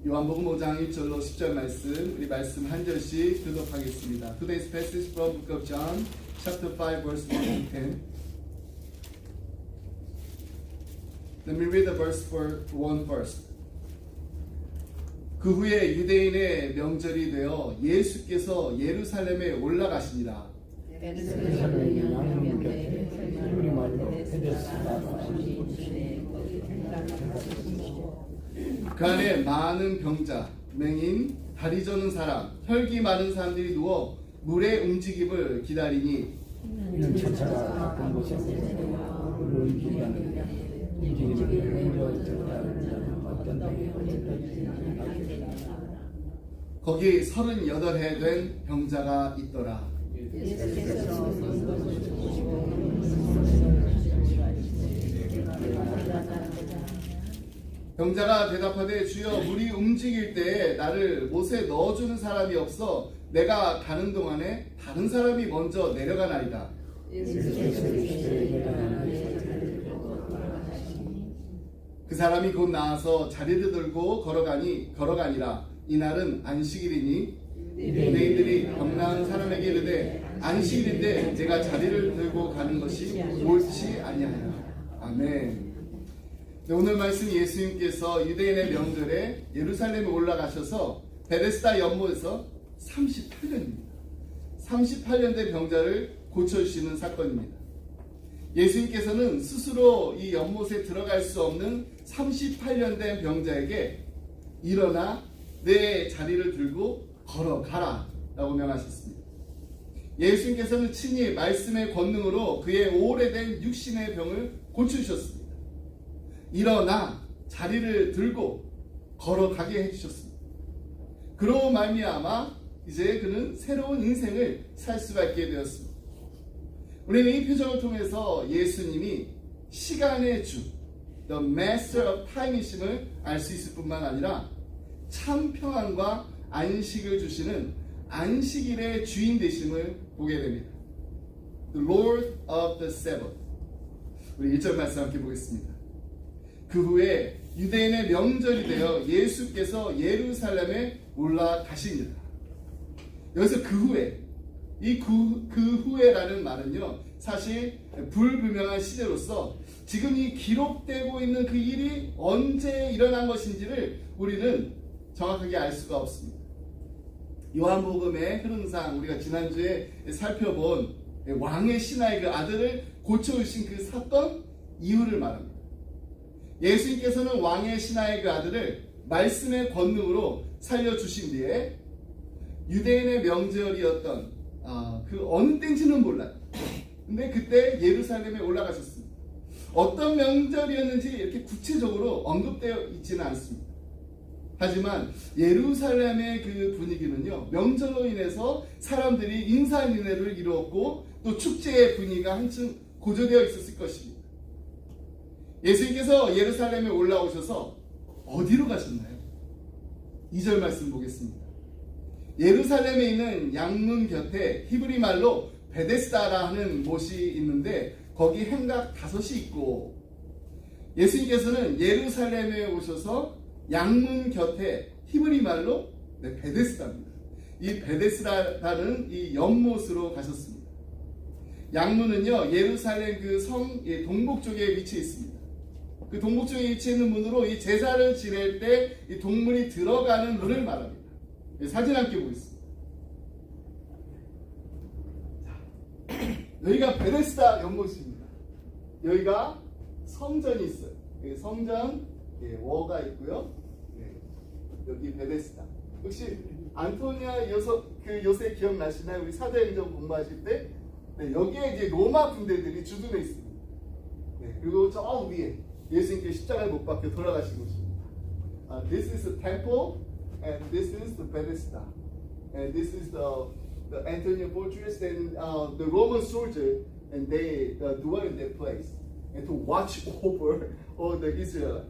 요한복음 5장 1절로 10절 말씀, 우리 말씀 한 절씩 교독하겠습니다. Today's passage from Book of John, chapter 5, verse 1 to 10. Let me read the verse for 1 first. 그 후에 유대인의 명절이 되어 예수께서 예루살렘에 올라가시니라. 그 안에 많은 병자, 맹인, 다리 저는 사람, 혈기 많은 사람들이 누워 물의 움직임을 기다리니 거기 38해 된 병자가 있더라. 병자가 대답하되 주여 물이 움직일 때에 나를 못에 넣어주는 사람이 없어 내가 가는 동안에 다른 사람이 먼저 내려가나이다. 그 사람이 곧 나와서 자리를 들고 걸어가니라. 이날은 안식일이니 유대인들이 병나은 사람에게 이르되 안식일인데 내가 자리를 들고 가는 것이 옳지 아니하냐. 아멘. 오늘 말씀 예수님께서 유대인의 명절에 예루살렘에 올라가셔서 베데스다 연못에서 38년 된 병자를 고쳐주시는 사건입니다. 예수님께서는 스스로 이 연못에 들어갈 수 없는 38년 된 병자에게 일어나 내 자리를 들고 걸어가라 라고 명하셨습니다. 예수님께서는 친히 말씀의 권능으로 그의 오래된 육신의 병을 고쳐주셨습니다. 일어나 자리를 들고 걸어가게 해주셨습니다. 그로 말미암아 이제 그는 새로운 인생을 살 수가 있게 되었습니다. 우리는 이 표정을 통해서 예수님이 시간의 주, The Master of Time이심을 알 수 있을 뿐만 아니라 참 평안과 안식을 주시는 안식일의 주인 되심을 보게 됩니다. The Lord of the Sabbath. 우리 1절 말씀 함께 보겠습니다. 그 후에 유대인의 명절이 되어 예수께서 예루살렘에 올라가시니라. 여기서 그 후에, 이 그 후에라는 말은요, 사실 불분명한 시제로서 지금 이 기록되고 있는 그 일이 언제 일어난 것인지를 우리는 정확하게 알 수가 없습니다. 요한복음의 흐름상 우리가 지난주에 살펴본 왕의 신하의 그 아들을 고쳐주신 그 사건 이유를 말합니다. 예수님께서는 왕의 신하의 그 아들을 말씀의 권능으로 살려주신 뒤에 유대인의 명절이었던 그 어느 때인지는 몰라요. 근데 그때 예루살렘에 올라가셨습니다. 어떤 명절이었는지 이렇게 구체적으로 언급되어 있지는 않습니다. 하지만 예루살렘의 그 분위기는요, 명절로 인해서 사람들이 인사인례를 이루었고 또 축제의 분위기가 한층 고조되어 있었을 것입니다. 예수님께서 예루살렘에 올라오셔서 어디로 가셨나요? 2절 말씀 보겠습니다. 예루살렘에 있는 양문 곁에 히브리 말로 베데스다라 하는 못이 있는데 거기 행각 5이 있고, 예수님께서는 예루살렘에 오셔서 양문 곁에 히브리 말로 베데스다입니다. 이 베데스다라는 이 연못으로 가셨습니다. 양문은요, 예루살렘 그 성 동북 쪽에 위치해 있습니다. 그 동북 쪽에 위치해 있는 문으로 이 제사를 지낼 때 이 동물이 들어가는 문을 말합니다. 사진 함께 보겠습니다. 여기가 베데스다 연못입니다. 여기가 성전이 있어요. 여기 성전 워가 있고요. 여기 베데스다. 혹시 안토니아 요새 기억나시나요? 우리 사도행전 공부하실 때 여기에 이제 로마 군대들이 주둔해 있습니다. 그리고 저 위에 예수님께 십자가에 못 박혀 돌아가신 곳입니다. This is the temple and this is the Bethesda and this is the Antonia fortress and the Roman soldier and they dwell in that place and to watch over all the Israelites.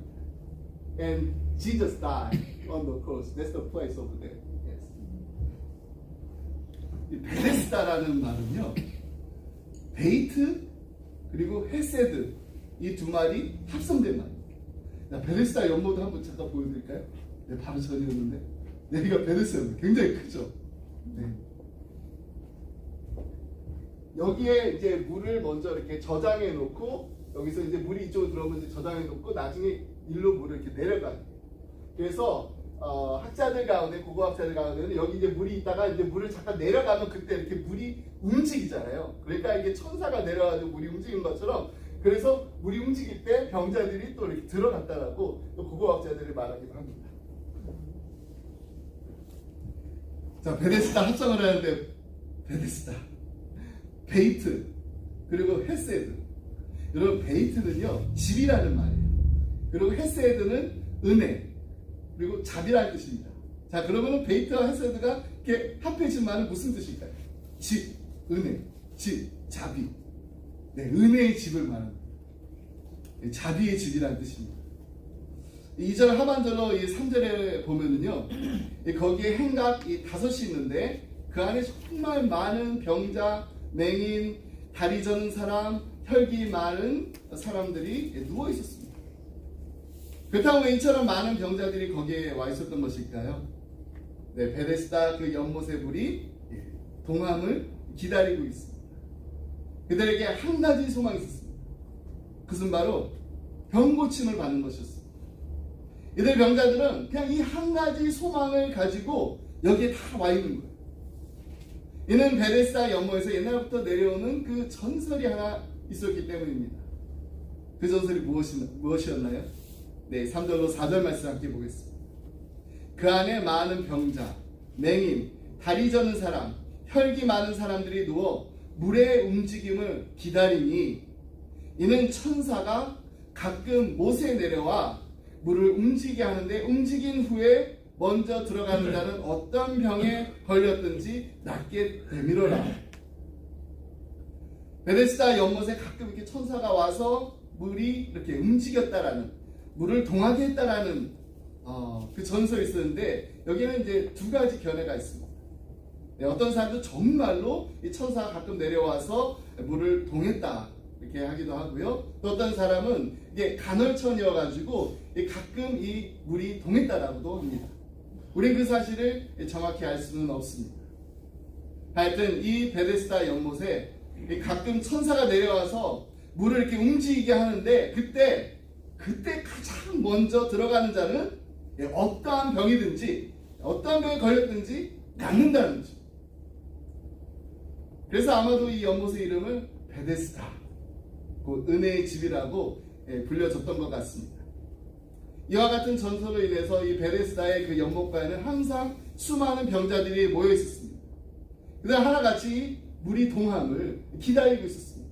And Jesus died on the cross. That's the place over there. Yes. 이 베데스다라는 말은요, 베이트 그리고 헤세드 이 두 말이 합성된 말입니다. 베데스다 연못을 한번 잠깐 보여드릴까요? 네, 바로 전이었는데 여기가 베데스다입니다. 굉장히 크죠. 네. 여기에 이제 물을 먼저 이렇게 저장해 놓고 여기서 이제 물이 이쪽으로 들어오면 이제 저장해 놓고 나중에 일로 물을 이렇게 내려가요. 그래서 학자들 가운데 고고학자들 가운데는 여기 이제 물이 있다가 이제 물을 잠깐 내려가면 그때 이렇게 물이 움직이잖아요. 그러니까 이게 천사가 내려가지고 물이 움직이는 것처럼 그래서 물이 움직일 때 병자들이 또 이렇게 들어갔다라고 또 고고학자들이 말하기도 합니다. 자, 베데스다 합성을 하는데 베데스다, 베이트, 그리고 헤세드. 여러분 베이트는요 집이라는 말이에요. 그리고 헤세드는 은혜, 그리고 자비라는 뜻입니다. 자, 그러면은 베이트와 헤세드가 이렇게 합해진 말은 무슨 뜻일까요? 집, 은혜, 집, 자비. 네, 은혜의 집을 말합니다. 자비의 집이라는 뜻입니다. 2절 하반절로 이 3절에 보면은요, 거기에 행각 이 5이 있는데 그 안에 정말 많은 병자, 맹인, 다리 저는 사람, 혈기 많은 사람들이 누워 있었습니다. 그렇다고 왜 이처럼 많은 병자들이 거기에 와 있었던 것일까요? 네, 베데스다 그 연못의 물이 동함을 기다리고 있습니다. 그들에게 한 가지 소망이 있었습니다. 그것은 바로 병 고침을 받는 것이었습니다. 이들 병자들은 그냥 이 한 가지 소망을 가지고 여기에 다 와 있는 거예요. 이는 베데스다 연못에서 옛날부터 내려오는 그 전설이 하나 있었기 때문입니다. 그 전설이 무엇이었나요? 네, 3절로 4절 말씀 함께 보겠습니다. 그 안에 많은 병자, 맹인, 다리 저는 사람, 혈기 많은 사람들이 누워 물의 움직임을 기다리니 이는 천사가 가끔 못에 내려와 물을 움직이게 하는데 움직인 후에 먼저 들어가는 자는 어떤 병에 걸렸든지 낫게 되밀어라. 베데스다 연못에 가끔 이렇게 천사가 와서 물이 이렇게 움직였다라는, 물을 동하게 했다라는 그 전설이 있었는데 여기는 이제 두 가지 견해가 있습니다. 네, 어떤 사람도 정말로 이 천사가 가끔 내려와서 물을 동했다 이렇게 하기도 하고요. 또 어떤 사람은 이게 간헐천이어가지고 가끔 이 물이 동했다라고도 합니다. 우린 그 사실을 정확히 알 수는 없습니다. 하여튼 이 베데스다 연못에 가끔 천사가 내려와서 물을 이렇게 움직이게 하는데 그때 가장 먼저 들어가는 자는 어떠한 병이든지 어떠한 병에 걸렸든지 낫는다는 거죠. 그래서 아마도 이 연못의 이름을 베데스다, 그 은혜의 집이라고 불려졌던 것 같습니다. 이와 같은 전설로 인해서 이 베데스다의 그 연못가에는 항상 수많은 병자들이 모여 있었습니다. 그들은 하나같이 물이 동함을 기다리고 있었습니다.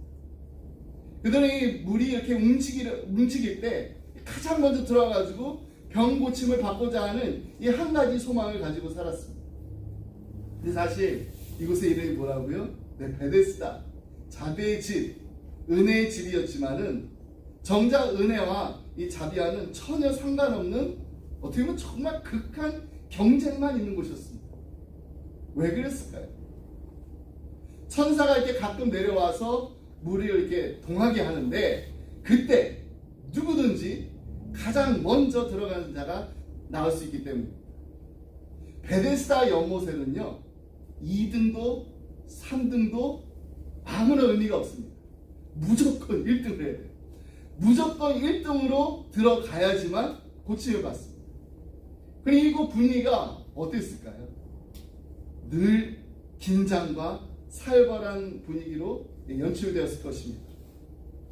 그들은 이 물이 이렇게 움직일 때 가장 먼저 들어가가지고 병 고침을 받고자 하는 이 한 가지 소망을 가지고 살았습니다. 근데 사실 이곳의 이름이 뭐라고요? 네, 베데스다, 자비의 집, 은혜의 집이었지만은 정작 은혜와 이 자비와는 전혀 상관없는 어떻게 보면 정말 극한 경쟁만 있는 곳이었습니다. 왜 그랬을까요? 천사가 이렇게 가끔 내려와서 물을 이렇게 동하게 하는데 그때 누구든지 가장 먼저 들어가는 자가 나올 수 있기 때문입니다. 베데스다 연못에는요 2등도 3등도 아무런 의미가 없습니다. 무조건 1등을 해야 돼요. 무조건 1등으로 들어가야지만 고침을 받습니다. 그리고 분위기가 어땠을까요? 늘 긴장과 살벌한 분위기로 연출되었을 것입니다.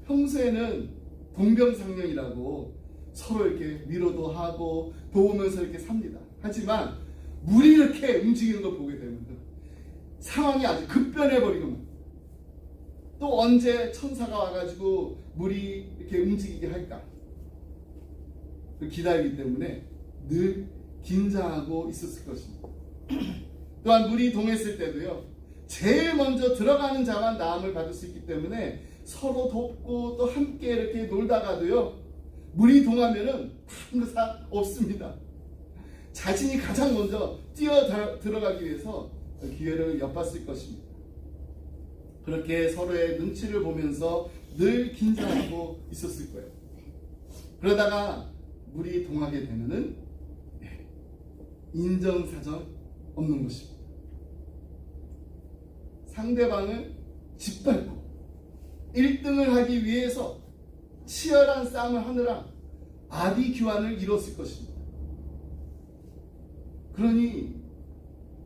평소에는 동병상련이라고 서로 이렇게 위로도 하고 도우면서 이렇게 삽니다. 하지만 물이 이렇게 움직이는 걸 보게 되면 상황이 아주 급변해버리고만 또 언제 천사가 와가지고 물이 이렇게 움직이게 할까 기다리기 때문에 늘 긴장하고 있었을 것입니다. 또한 물이 동했을 때도요 제일 먼저 들어가는 자만 나음을 받을 수 있기 때문에 서로 돕고 또 함께 이렇게 놀다가도요 물이 동하면은 다른 거 없습니다. 자신이 가장 먼저 뛰어 들어가기 위해서 기회를 엿봤을 것입니다. 그렇게 서로의 눈치를 보면서 늘 긴장하고 있었을 거예요. 그러다가 물이 동하게 되면은 인정사정 없는 것입니다. 상대방을 짓밟고 1등을 하기 위해서 치열한 싸움을 하느라 아비규환을 이뤘을 것입니다. 그러니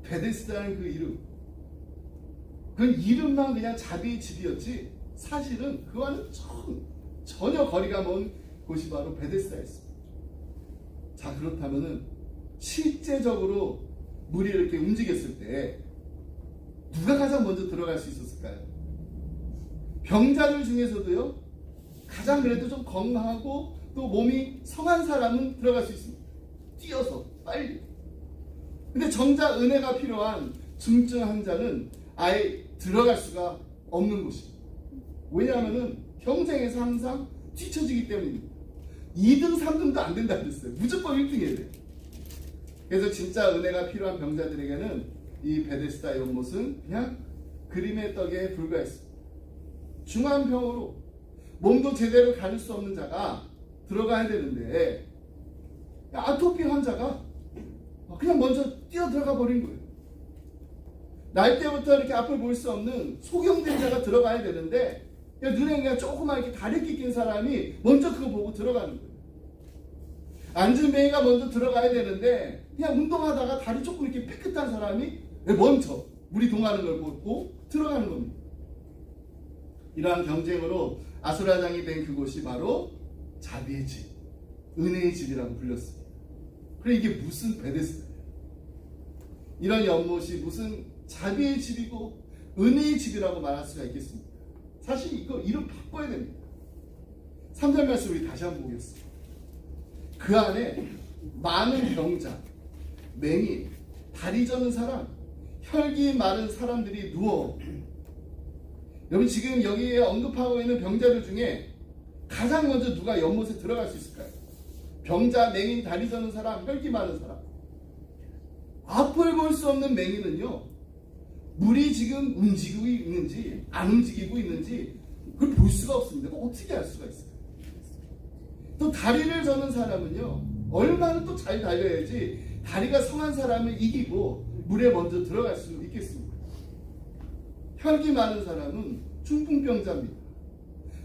베데스다는 그 이름, 그 이름만 그냥 자비의 집이었지 사실은 그와는 전혀 거리가 먼 곳이 바로 베데스다였습니다. 자, 그렇다면은 실제적으로 물이 이렇게 움직였을 때 누가 가장 먼저 들어갈 수 있었을까요? 병자들 중에서도요, 가장 그래도 좀 건강하고 또 몸이 성한 사람은 들어갈 수 있습니다. 뛰어서 빨리. 근데 정작 은혜가 필요한 중증 환자는 아예 들어갈 수가 없는 곳입니다. 왜냐하면 경쟁에서 항상 뒤처지기 때문입니다. 2등, 3등도 안 된다 그랬어요. 무조건 1등 해야 돼요. 그래서 진짜 은혜가 필요한 병자들에게는 이 베데스다 연못은 그냥 그림의 떡에 불과했습니다. 중환병으로 몸도 제대로 가눌 수 없는 자가 들어가야 되는데 아토피 환자가 그냥 먼저 뛰어 들어가 버린 거예요. 날 때부터 이렇게 앞을 볼 수 없는 소경된 자가 들어가야 되는데 눈에 그냥 조그만 이렇게 다리 찢긴 사람이 먼저 그거 보고 들어가는 거예요. 안전뱅이가 먼저 들어가야 되는데 그냥 운동하다가 다리 조금 이렇게 삐끗한 사람이 먼저 물이 동하는 걸 보고 들어가는 겁니다. 이러한 경쟁으로 아수라장이 된 그곳이 바로 자비의 집, 은혜의 집이라고 불렸습니다. 그래 이게 무슨 베데스다예요? 이런 연못이 무슨 자비의 집이고 은혜의 집이라고 말할 수가 있겠습니까? 사실 이거 이름 바꿔야 됩니다. 3절 말씀 우리 다시 한번 보겠습니다. 그 안에 많은 병자, 맹인, 다리 저는 사람, 혈기 마른 사람들이 누워. 여러분 지금 여기에 언급하고 있는 병자들 중에 가장 먼저 누가 연못에 들어갈 수 있을까요? 병자, 맹인, 다리 저는 사람, 혈기 마른 사람. 앞을 볼 수 없는 맹인은요, 물이 지금 움직이고 있는지 안 움직이고 있는지 그걸 볼 수가 없습니다. 어떻게 알 수가 있어요? 또 다리를 저는 사람은요, 얼마나 또 잘 달려야지 다리가 성한 사람을 이기고 물에 먼저 들어갈 수 있겠습니까? 혈기 많은 사람은 중풍병자입니다.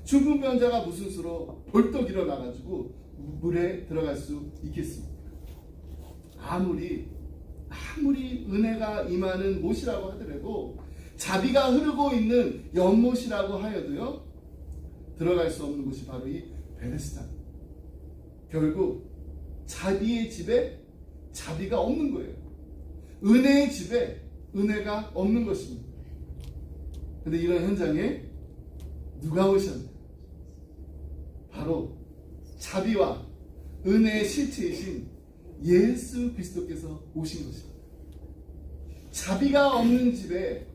중풍병자가 무슨 수로 벌떡 일어나가지고 물에 들어갈 수 있겠습니까? 아무리 은혜가 임하는 못이라고 하더라도 자비가 흐르고 있는 연못이라고 하여도요, 들어갈 수 없는 곳이 바로 이 베데스다. 결국 자비의 집에 자비가 없는 거예요. 은혜의 집에 은혜가 없는 것입니다. 근데 이런 현장에 누가 오셨나요? 바로 자비와 은혜의 실체이신 예수 그리스도께서 오신 것입니다. 자비가 없는 집에,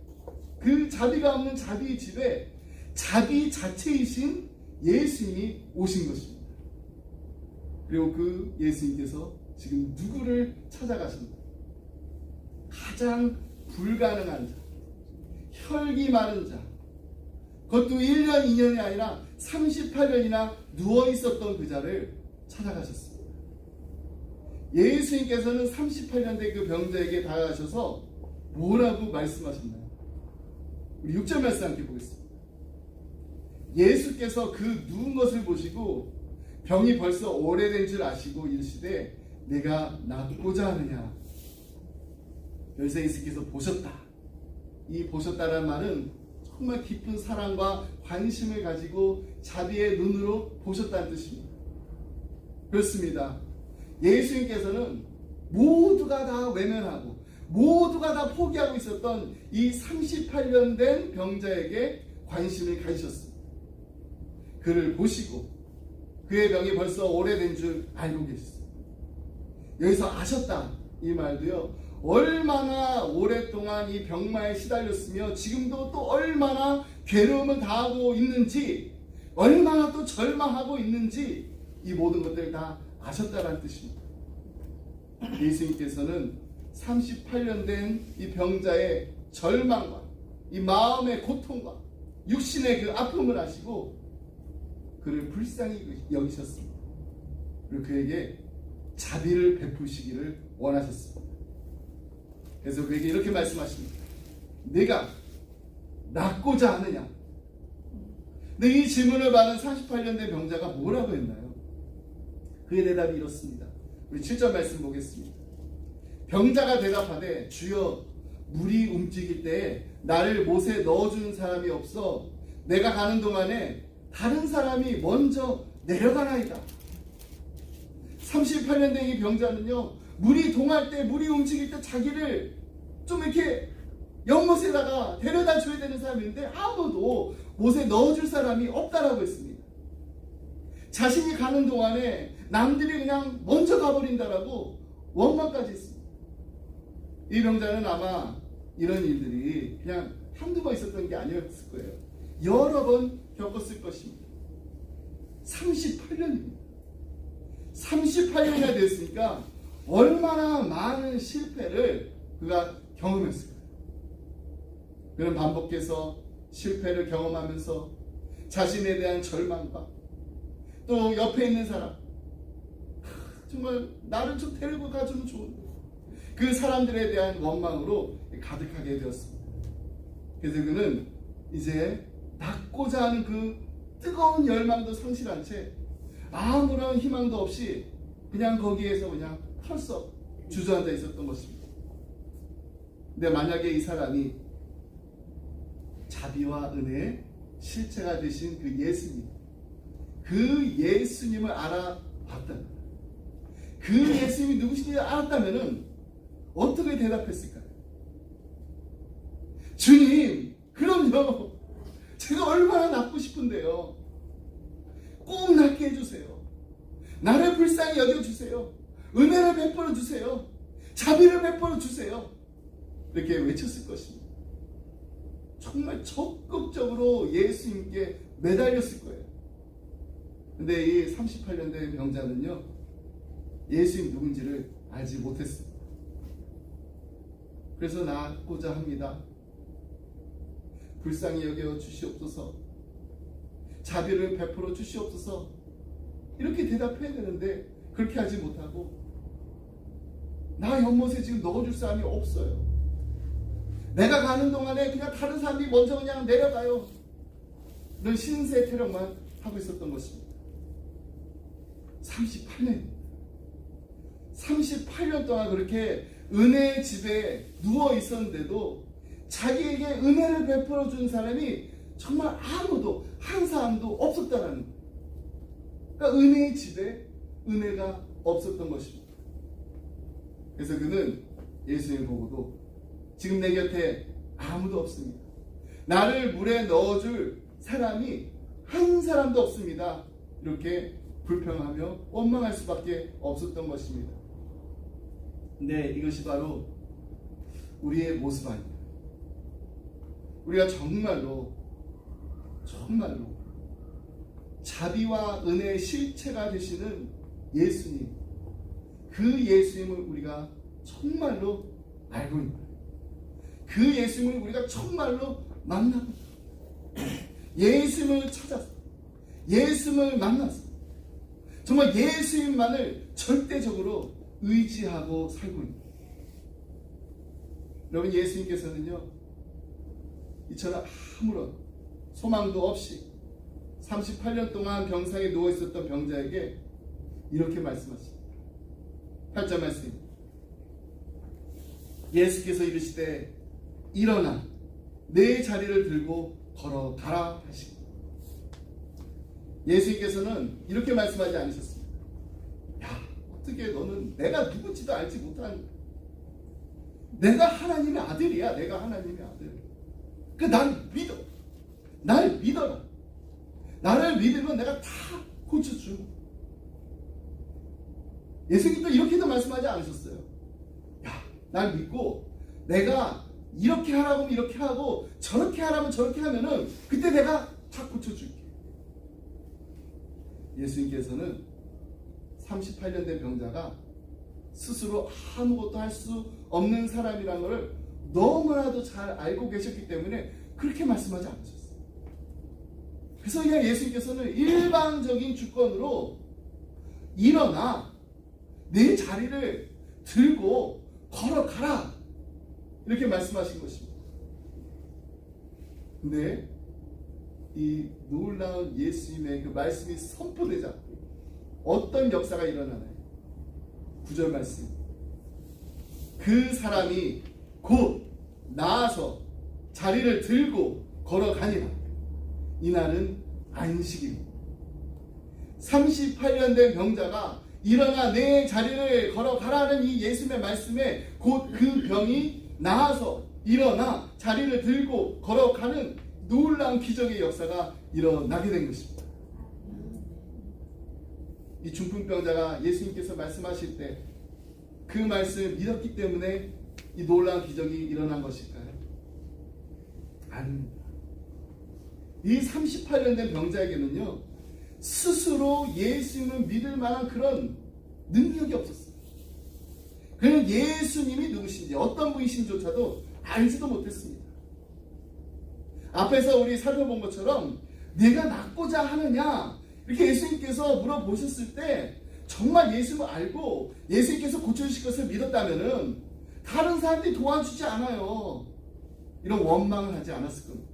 그 자비가 없는 자비의 집에 자비 자체이신 예수님이 오신 것입니다. 그리고 그 예수님께서 지금 누구를 찾아가십니까? 가장 불가능한 자, 혈기 마른 자, 그것도 1년, 2년이 아니라 38년이나 누워있었던 그 자를 찾아가셨습니다. 예수님께서는 38년 된 그 병자에게 다가가셔서 뭐라고 말씀하셨나요? 우리 6절 말씀 함께 보겠습니다. 예수께서 그 누운 것을 보시고 병이 벌써 오래된 줄 아시고 이르시되 내가 낫고자 하느냐. 여기서 예수께서 보셨다. 이 보셨다라는 말은 정말 깊은 사랑과 관심을 가지고 자비의 눈으로 보셨다는 뜻입니다. 그렇습니다. 예수님께서는 모두가 다 외면하고 모두가 다 포기하고 있었던 이 38년 된 병자에게 관심을 가지셨습니다. 그를 보시고 그의 병이 벌써 오래된 줄 알고 계셨습니다. 여기서 아셨다 이 말도요, 얼마나 오랫동안 이 병마에 시달렸으며 지금도 또 얼마나 괴로움을 당하고 있는지, 얼마나 또 절망하고 있는지 이 모든 것들을 다 아셨다라는 뜻입니다. 예수님께서는 38년 된 이 병자의 절망과 이 마음의 고통과 육신의 그 아픔을 아시고 그를 불쌍히 여기셨습니다. 그리고 그에게 자비를 베푸시기를 원하셨습니다. 그래서 그에게 이렇게 말씀하십니다. 네가 낫고자 하느냐? 근데 이 질문을 받은 38년 된 병자가 뭐라고 했나요? 그의 대답이 이렇습니다. 우리 7절 말씀 보겠습니다. 병자가 대답하되 주여 물이 움직일 때에 나를 못에 넣어주는 사람이 없어 내가 가는 동안에 다른 사람이 먼저 내려가나이다. 38년 된 이 병자는요, 물이 동할 때, 물이 움직일 때 자기를 좀 이렇게 연못에다가 데려다 줘야 되는 사람인데 아무도 못에 넣어줄 사람이 없다라고 했습니다. 자신이 가는 동안에 남들이 그냥 먼저 가버린다라고 원망까지 했습니다. 이 병자는 아마 이런 일들이 그냥 한두 번 있었던 게 아니었을 거예요. 여러 번 겪었을 것입니다. 38년입니다. 38년이나 됐으니까 얼마나 많은 실패를 그가 경험했을까요? 그는 반복해서 실패를 경험하면서 자신에 대한 절망과 또 옆에 있는 사람, 정말 나를 좀 데리고 가주면 좋은데, 그 사람들에 대한 원망으로 가득하게 되었습니다. 그래서 그는 이제 낫고자 하는 그 뜨거운 열망도 상실한 채 아무런 희망도 없이 그냥 거기에서 그냥 털썩 주저앉아 있었던 것입니다. 근데 만약에 이 사람이 자비와 은혜의 실체가 되신 그 예수님을 알아봤다면, 그 예수님이 누구신지 알았다면 어떻게 대답했을까요? 주님, 그럼요. 제가 얼마나 낫고 싶은데요. 꼭 낫게 해주세요. 나를 불쌍히 여겨주세요. 은혜를 베풀어 주세요. 자비를 베풀어 주세요. 이렇게 외쳤을 것입니다. 정말 적극적으로 예수님께 매달렸을 거예요. 근데 이 38년 된 병자는요, 예수님 누군지를 알지 못했습니다. 그래서 낫고자 합니다. 불쌍히 여겨 주시옵소서. 자비를 베풀어 주시옵소서. 이렇게 대답해야 되는데 그렇게 하지 못하고, 나 연못에 지금 넣어줄 사람이 없어요. 내가 가는 동안에 그냥 다른 사람이 먼저 그냥 내려가요. 이런 신세 태령만 하고 있었던 것입니다. 38년 동안 그렇게 은혜의 집에 누워 있었는데도 자기에게 은혜를 베풀어 준 사람이 정말 아무도, 한 사람도 없었다라는 거예요. 그러니까 은혜의 집에 은혜가 없었던 것입니다. 그래서 그는 예수님을 보고도 지금 내 곁에 아무도 없습니다. 나를 물에 넣어줄 사람이 한 사람도 없습니다. 이렇게 불평하며 원망할 수밖에 없었던 것입니다. 근데 이것이 바로 우리의 모습 아닙니다. 우리가 정말로 자비와 은혜의 실체가 되시는 예수님, 그 예수님을 우리가 정말로 알고 있는 거예요. 그 예수님을 우리가 정말로 만나고, 예수님을 찾아서, 예수님을 만나서 정말 예수님만을 절대적으로 의지하고 살고 있는 거예요. 여러분, 예수님께서는요, 이처럼 아무런 소망도 없이 38년 동안 병상에 누워 있었던 병자에게 이렇게 말씀하십니다. 8절 말씀입니다. 예수께서 이르시되 일어나 내 자리를 들고 걸어가라 하시고, 예수님께서는 이렇게 말씀하지 않으셨습니다. 야, 어떻게 너는 내가 누군지도 알지 못한, 내가 하나님의 아들이야. 내가 하나님의 아들. 난 믿어. 날 믿어라. 나를 믿으면 내가 다 고쳐줘. 예수님도 이렇게도 말씀하지 않으셨어요. 야, 날 믿고 내가 이렇게 하라고 이렇게 하고 저렇게 하라면 저렇게 하면은 그때 내가 다 고쳐줄게. 예수님께서는 38년 된 병자가 스스로 아무것도 할 수 없는 사람이라는 것을 너무나도 잘 알고 계셨기 때문에 그렇게 말씀하지 않으셨어요. 그래서 그냥 예수님께서는 일반적인 주권으로 일어나 내 자리를 들고 걸어가라, 이렇게 말씀하신 것입니다. 근데 이 놀라운 예수님의 그 말씀이 선포되자 어떤 역사가 일어나나요? 9절 말씀. 그 사람이 곧 나아서 자리를 들고 걸어가니라. 이날은 안식입니다. 38년 된 병자가 일어나 내 자리를 걸어가라는 이 예수님의 말씀에 곧 그 병이 나아서 일어나 자리를 들고 걸어가는 놀라운 기적의 역사가 일어나게 된 것입니다. 이 중풍병자가 예수님께서 말씀하실 때 그 말씀을 믿었기 때문에 이 놀라운 기적이 일어난 것일까요? 아닙니다. 이 38년 된 병자에게는요, 스스로 예수님을 믿을 만한 그런 능력이 없었어요. 그는 예수님이 누구신지 어떤 분이신지조차도 알지도 못했습니다. 앞에서 우리 살펴본 것처럼 내가 낫고자 하느냐 이렇게 예수님께서 물어보셨을 때 정말 예수님을 알고 예수님께서 고쳐주실 것을 믿었다면은 다른 사람들이 도와주지 않아요. 이런 원망을 하지 않았을 겁니다.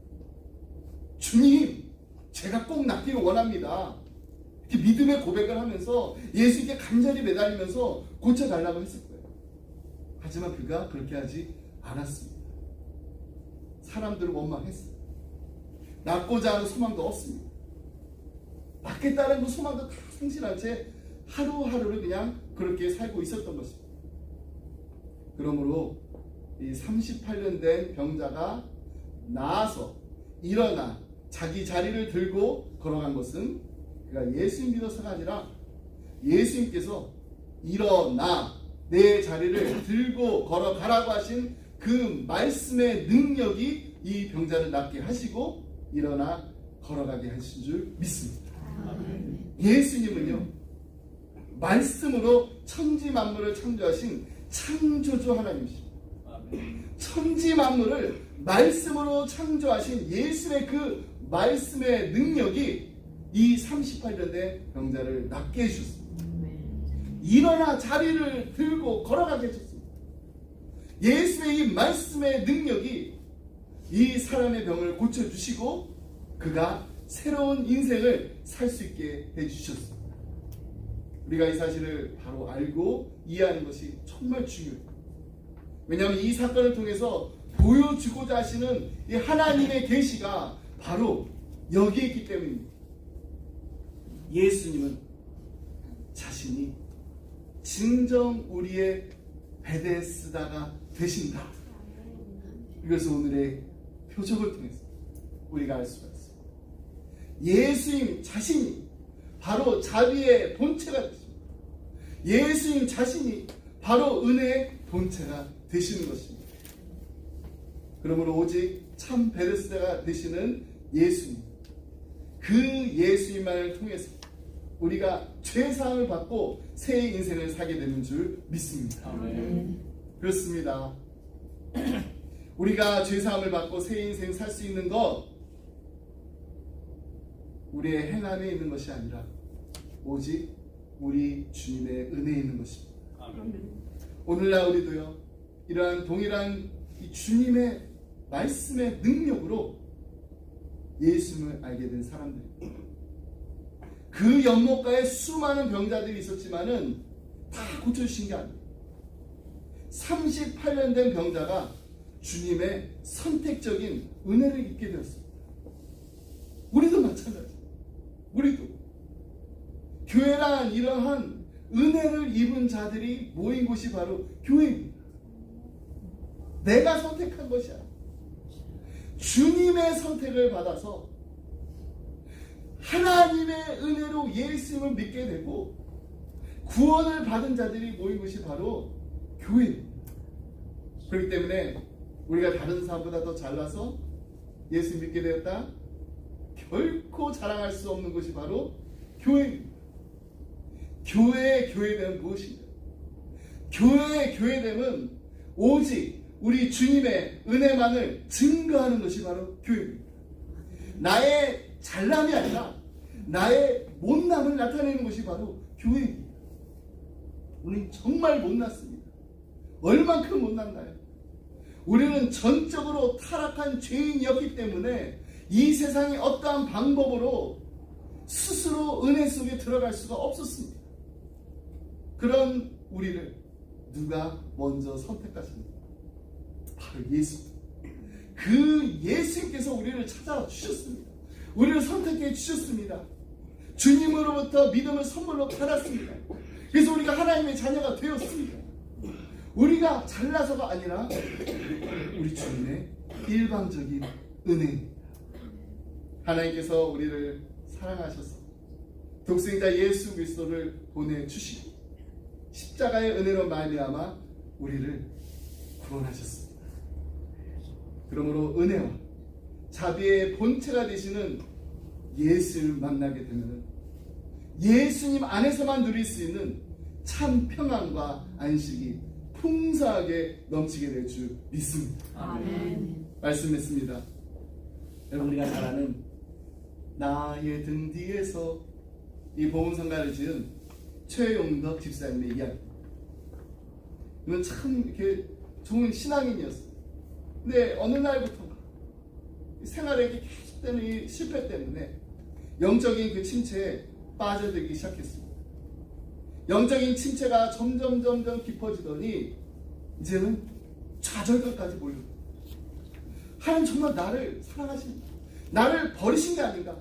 주님, 제가 꼭 낫기를 원합니다. 이렇게 믿음의 고백을 하면서 예수님께 간절히 매달리면서 고쳐달라고 했을 거예요. 하지만 그가 그렇게 하지 않았습니다. 사람들을 원망했어요. 낫고자 하는 소망도 없습니다. 낫겠다는 그 소망도 다 상실한 채 하루하루를 그냥 그렇게 살고 있었던 것입니다. 그러므로 이 38년 된 병자가 나아서 일어나 자기 자리를 들고 걸어간 것은 그가 예수님 믿어서가 아니라 예수님께서 일어나 내 자리를 들고 걸어가라고 하신 그 말씀의 능력이 이 병자를 낫게 하시고 일어나 걸어가게 하신 줄 믿습니다. 예수님은요, 말씀으로 천지 만물을 창조하신 창조주 하나님이십니다. 천지 만물을 말씀으로 창조하신 예수의 그 말씀의 능력이 이 38년 된 병자를 낫게 해주셨습니다. 일어나 자리를 들고 걸어가게 해주셨습니다. 예수의 이 말씀의 능력이 이 사람의 병을 고쳐주시고 그가 새로운 인생을 살 수 있게 해주셨습니다. 우리가 이 사실을 바로 알고 이해하는 것이 정말 중요해요. 왜냐하면 이 사건을 통해서 보여주고자 하시는 이 하나님의 계시가 바로 여기에 있기 때문입니다. 예수님은 자신이 진정 우리의 베데스다가 되신다. 이것을 오늘의 표적을 통해서 우리가 알 수가 있습니다. 예수님 자신이 바로 자비의 본체가 되십니다. 예수님 자신이 바로 은혜의 본체가 되시는 것입니다. 그러므로 오직 참 베데스다가 되시는 예수님, 그 예수님만을 통해서 우리가 죄사함을 받고 새 인생을 살게 되는 줄 믿습니다. 아멘. 그렇습니다. 우리가 죄사함을 받고 새 인생 살 수 있는 것, 우리의 행함에 있는 것이 아니라 오직 우리 주님의 은혜에 있는 것입니다. 아멘. 오늘날 우리도요, 이러한 동일한 이 주님의 말씀의 능력으로 예수님을 알게 된 사람들입니다. 그 연못가에 수많은 병자들이 있었지만은 다 고쳐주신 게 아니에요. 38년 된 병자가 주님의 선택적인 은혜를 입게 되었습니다. 우리도 마찬가지예요. 우리도 교회란 이러한 은혜를 입은 자들이 모인 곳이 바로 교회입니다. 내가 선택한 것이 아니라 주님의 선택을 받아서 하나님의 은혜로 예수님을 믿게 되고 구원을 받은 자들이 모인 곳이 바로 교회입니다. 그렇기 때문에 우리가 다른 사람보다 더 잘나서 예수 믿게 되었다? 결코 자랑할 수 없는 것이 바로 교회입니다. 교회의 교회됨은 무엇인가? 교회의 교회됨은 오직 우리 주님의 은혜만을 증거하는 것이 바로 교회입니다. 나의 잘남이 아니라 나의 못남을 나타내는 것이 바로 교회입니다. 우리는 정말 못났습니다. 얼만큼 못났나요? 우리는 전적으로 타락한 죄인이었기 때문에 이 세상의 어떠한 방법으로 스스로 은혜 속에 들어갈 수가 없었습니다. 그런 우리를 누가 먼저 선택하십니까? 바로 예수. 그 예수님께서 우리를 찾아주셨습니다. 우리를 선택해 주셨습니다. 주님으로부터 믿음을 선물로 받았습니다. 그래서 우리가 하나님의 자녀가 되었습니다. 우리가 잘나서가 아니라 우리 주님의 일방적인 은혜입니다. 하나님께서 우리를 사랑하셔서 독생자 예수 그리스도를 보내주시고 십자가의 은혜로 말미암아 우리를 구원하셨습니다. 그러므로 은혜와 자비의 본체가 되시는 예수를 만나게 되면 예수님 안에서만 누릴 수 있는 참 평안과 안식이 풍성하게 넘치게 될 줄 믿습니다. 아멘. 말씀했습니다. 여러분, 우리가 잘 아는 나의 등 뒤에서 이 보험성가를 지은 최용덕 집사님의 이야기. 이건 참 이렇게 좋은 신앙인이었어요. 근데 어느 날부터 생활에 이렇게 계속되는 이 실패 때문에 영적인 그 침체에 빠져들기 시작했습니다. 영적인 침체가 점점 깊어지더니 이제는 좌절감까지 몰려요. 하나님 정말 나를 사랑하십니까? 나를 버리신 게 아닌가?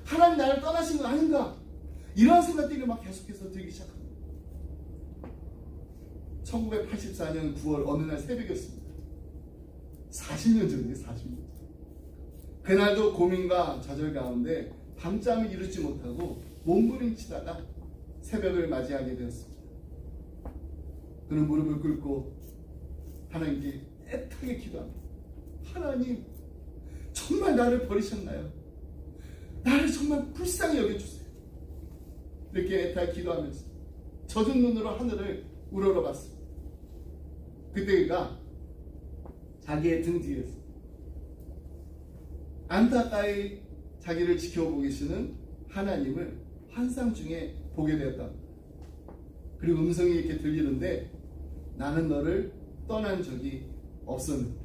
하나님 나를 떠나신 거 아닌가? 이런 생각들이 막 계속해서 들기 시작합니다. 1984년 9월 어느 날 새벽이었습니다. 40년 전이에요. 40년. 그날도 고민과 좌절 가운데 밤잠을 이루지 못하고 몸부림치다가 새벽을 맞이하게 되었습니다. 그는 무릎을 꿇고 하나님께 애타게 기도합니다. 하나님, 정말 나를 버리셨나요? 나를 정말 불쌍히 여겨주세요. 이렇게 애타게 기도하면서 젖은 눈으로 하늘을 우러러봤습니다. 그때 그가 자기의 등 뒤에서 안타까이 자기를 지켜보고 계시는 하나님을 환상 중에 보게 되었다. 그리고 음성이 이렇게 들리는데 나는 너를 떠난 적이 없었는데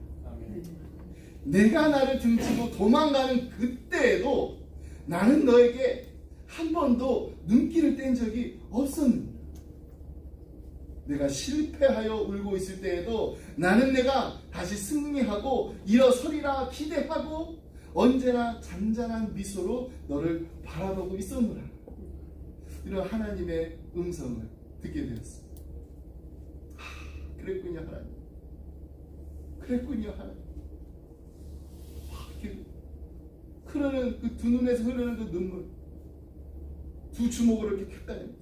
내가 나를 등지고 도망가는 그때에도 나는 너에게 한 번도 눈길을 뗀 적이 없었는데 내가 실패하여 울고 있을 때에도 나는 내가 다시 승리하고 일어서리라 기대하고 언제나 잔잔한 미소로 너를 바라보고 있었노라. 이런 하나님의 음성을 듣게 되었습니다. 그랬군요 하나님. 그랬군요 하나님. 흐르는 그 두 눈에서 흐르는 그 눈물, 두 주먹으로 이렇게 닦아내면서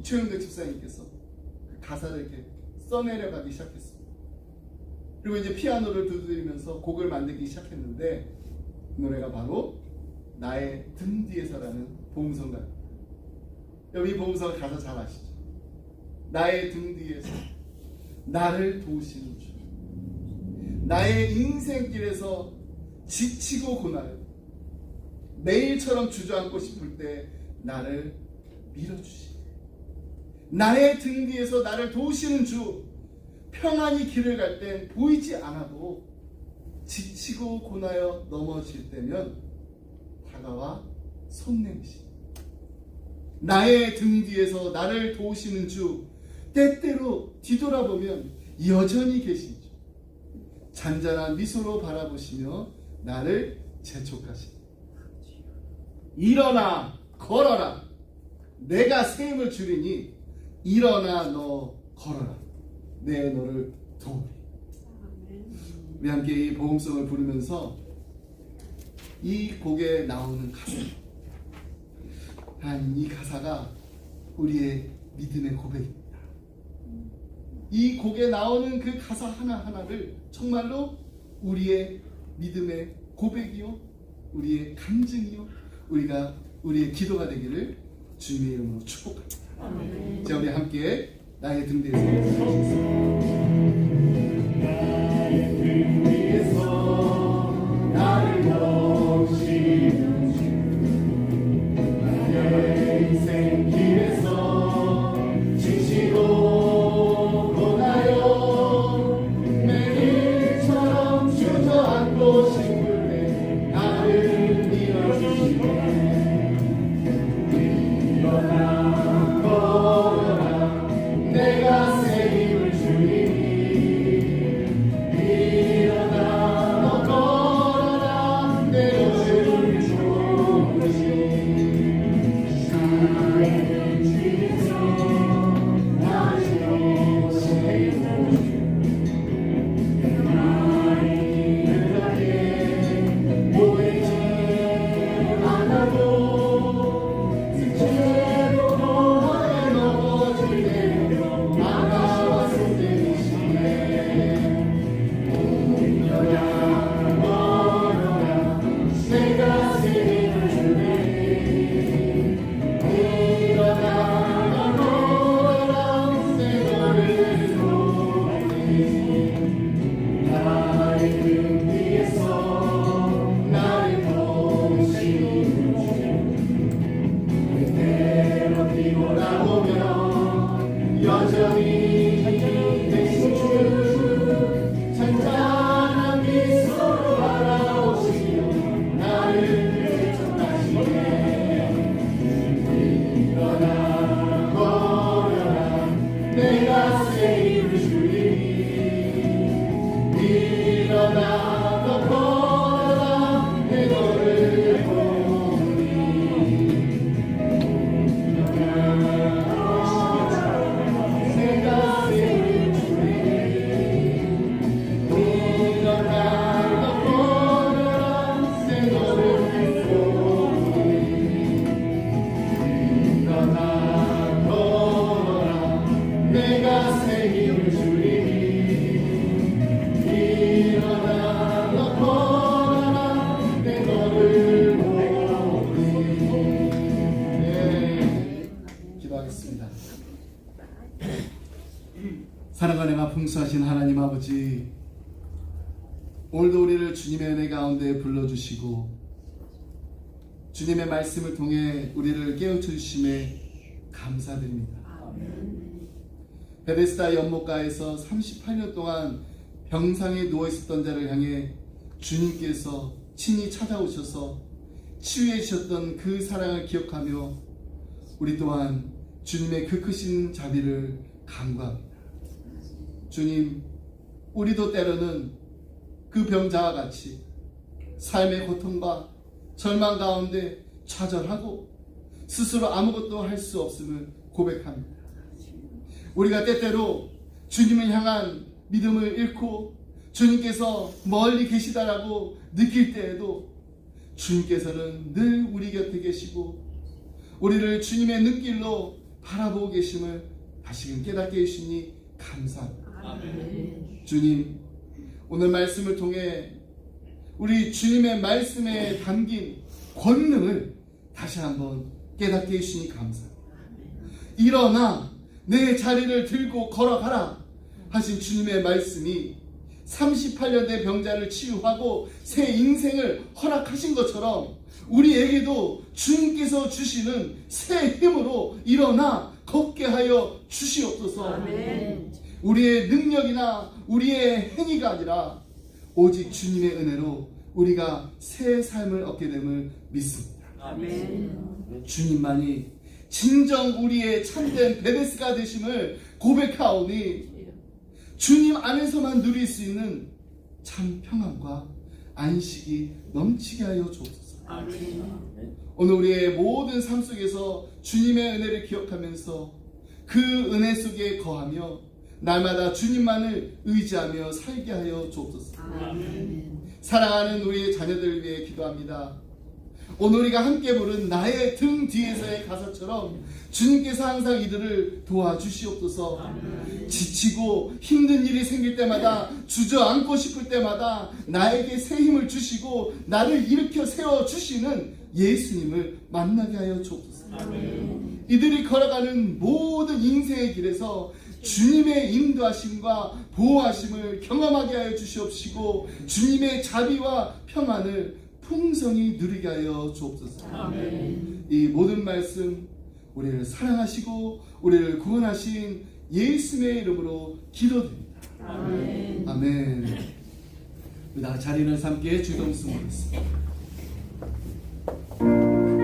최영덕 집사님께서 그 가사를 이렇게 써내려가기 시작했습니다. 그리고 이제 피아노를 두드리면서 곡을 만들기 시작했는데 그 노래가 바로 나의 등 뒤에서라는 보험성가입니다. 여러분, 이 보험성 가사 잘 아시죠? 나의 등 뒤에서 나를 도우시는 주, 나의 인생길에서 지치고 고나요 매일처럼 주저앉고 싶을 때 나를 밀어주시, 나의 등 뒤에서 나를 도우시는 주, 평안히 길을 갈 땐 보이지 않아도 지치고 고나여 넘어질 때면 다가와 손 내미시, 나의 등 뒤에서 나를 도우시는 주, 때때로 뒤돌아보면 여전히 계신 주, 잔잔한 미소로 바라보시며 나를 재촉하시니 일어나 걸어라, 내가 새 힘을 주리니 일어나 너 걸어라, 내 너를 도우리. 우리 함께 이 복음성을 부르면서 이 곡에 나오는 가사, 하나님, 이 가사가 우리의 믿음의 고백입니다. 이 곡에 나오는 그 가사 하나하나를 정말로 우리의 믿음의 고백이요, 우리의 간증이요, 우리의 기도가 되기를 주님의 이름으로 축복합니다. 아멘. 자, 우리 함께 나의 등 뒤에서 나의 등 뒤에서 나를 도우시는 주, 나의 인생 길에서 지치고 고나요 내가 새 힘을 주리니 일어나 너 걸어라 내 것을 조금씩 나의 주에서 나를 새 힘을 여전히 되신 주 잔잔한 미소로 바라오시며 나를 쫓아가시네 일어나 걸어라 내가 새 힘을 주리니 일어나 너 걸어라 내 너를 보니 내가 새 힘을 주리니 일어나 너 걸어라 내 너를 보니 네, 기도하겠습니다. 사랑과 내가 풍성하신 하나님 아버지, 오늘도 우리를 주님의 은혜 가운데 불러주시고 주님의 말씀을 통해 우리를 깨우쳐 주심에 감사드립니다. 베데스다 연못가에서 38년 동안 병상에 누워있었던 자를 향해 주님께서 친히 찾아오셔서 치유해 주셨던 그 사랑을 기억하며 우리 또한 주님의 그 크신 자비를 간구합니다. 주님, 우리도 때로는 그 병자와 같이 삶의 고통과 절망 가운데 좌절하고 스스로 아무것도 할 수 없음을 고백합니다. 우리가 때때로 주님을 향한 믿음을 잃고 주님께서 멀리 계시다라고 느낄 때에도 주님께서는 늘 우리 곁에 계시고 우리를 주님의 눈길로 바라보고 계심을 다시금 깨닫게 해주시니 감사합니다. 아멘. 주님, 오늘 말씀을 통해 우리 주님의 말씀에 담긴 권능을 다시 한번 깨닫게 해주시니 감사합니다. 일어나 내 자리를 들고 걸어가라 하신 주님의 말씀이 38년 된 병자를 치유하고 새 인생을 허락하신 것처럼 우리에게도 주님께서 주시는 새 힘으로 일어나 걷게 하여 주시옵소서. 아멘. 우리의 능력이나 우리의 행위가 아니라 오직 주님의 은혜로 우리가 새 삶을 얻게 됨을 믿습니다. 아멘. 주님만이 진정 우리의 참된 베데스가 되심을 고백하오니 주님 안에서만 누릴 수 있는 참 평안과 안식이 넘치게 하여 주옵소서. 아멘. 오늘 우리의 모든 삶 속에서 주님의 은혜를 기억하면서 그 은혜 속에 거하며 날마다 주님만을 의지하며 살게 하여 주옵소서. 아멘. 사랑하는 우리의 자녀들을 위해 기도합니다. 오늘 우리가 함께 부른 나의 등 뒤에서의 가사처럼 주님께서 항상 이들을 도와주시옵소서. 아멘. 지치고 힘든 일이 생길 때마다 주저앉고 싶을 때마다 나에게 새 힘을 주시고 나를 일으켜 세워주시는 예수님을 만나게 하여 주옵소서. 아멘. 이들이 걸어가는 모든 인생의 길에서 주님의 인도하심과 보호하심을 경험하게 하여 주시옵시고 주님의 자비와 평안을 풍성히 누리게 하여 주옵소서. 아멘. 이 모든 말씀 우리를 사랑하시고 우리를 구원하신 예수님의 이름으로 기도드립니다. 아멘. 아멘. 나 자리는 함께 주동승하겠습니다. 아멘.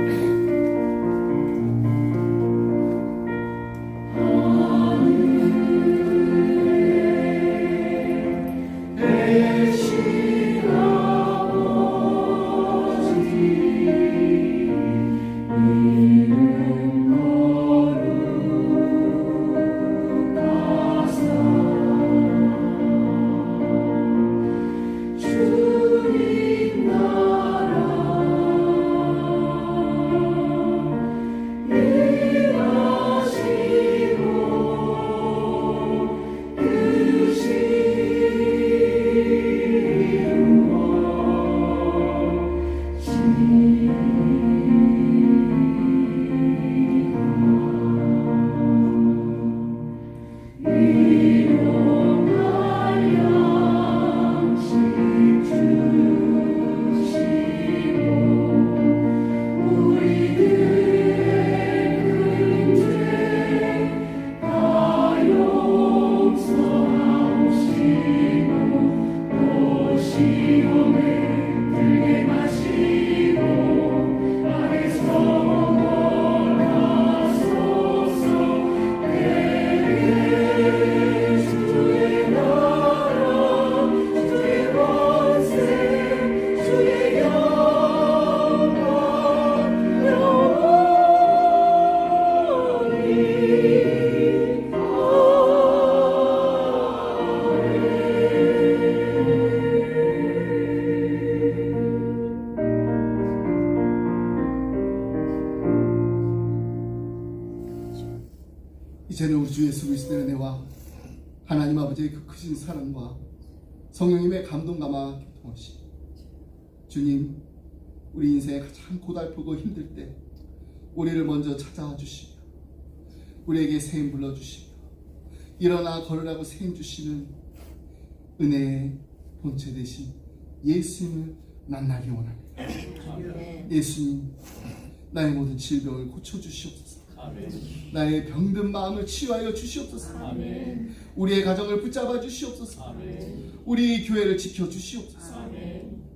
주 예수 그리스도의 은혜와 하나님 아버지의 그 크신 사랑과 성령님의 감동감화 교통하시 주님, 우리 인생에 가장 고달프고 힘들 때 우리를 먼저 찾아와 주시며 우리에게 세임 불러주시며 일어나 걸으라고 세임 주시는 은혜의 본체 되신 예수님을 만나기 원합니다. 예수님, 나의 모든 질병을 고쳐주시옵소서. 나의 병든 마음을 치유하여 주시옵소서. 우리의 가정을 붙잡아 주시옵소서. 우리 교회를 지켜주시옵소서.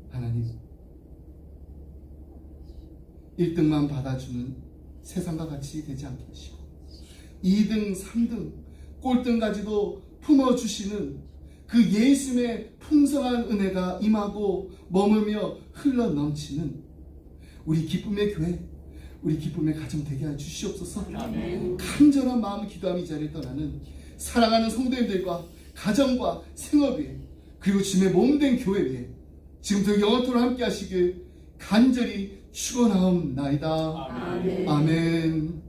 하나님, 1등만 받아주는 세상과 같이 되지 않게 하시고 2등, 3등, 꼴등까지도 품어주시는 그 예수님의 풍성한 은혜가 임하고 머물며 흘러넘치는 우리 기쁨의 교회, 우리 기쁨의 가정 되게 하여 주시옵소서. 간절한 마음을 기도하며 이 자리에 떠나는 사랑하는 성도님들과 가정과 생업에 그리고 주님의 몸된 교회에 지금부터 영원토록 함께 하시길 간절히 축원하옵나이다. 아멘.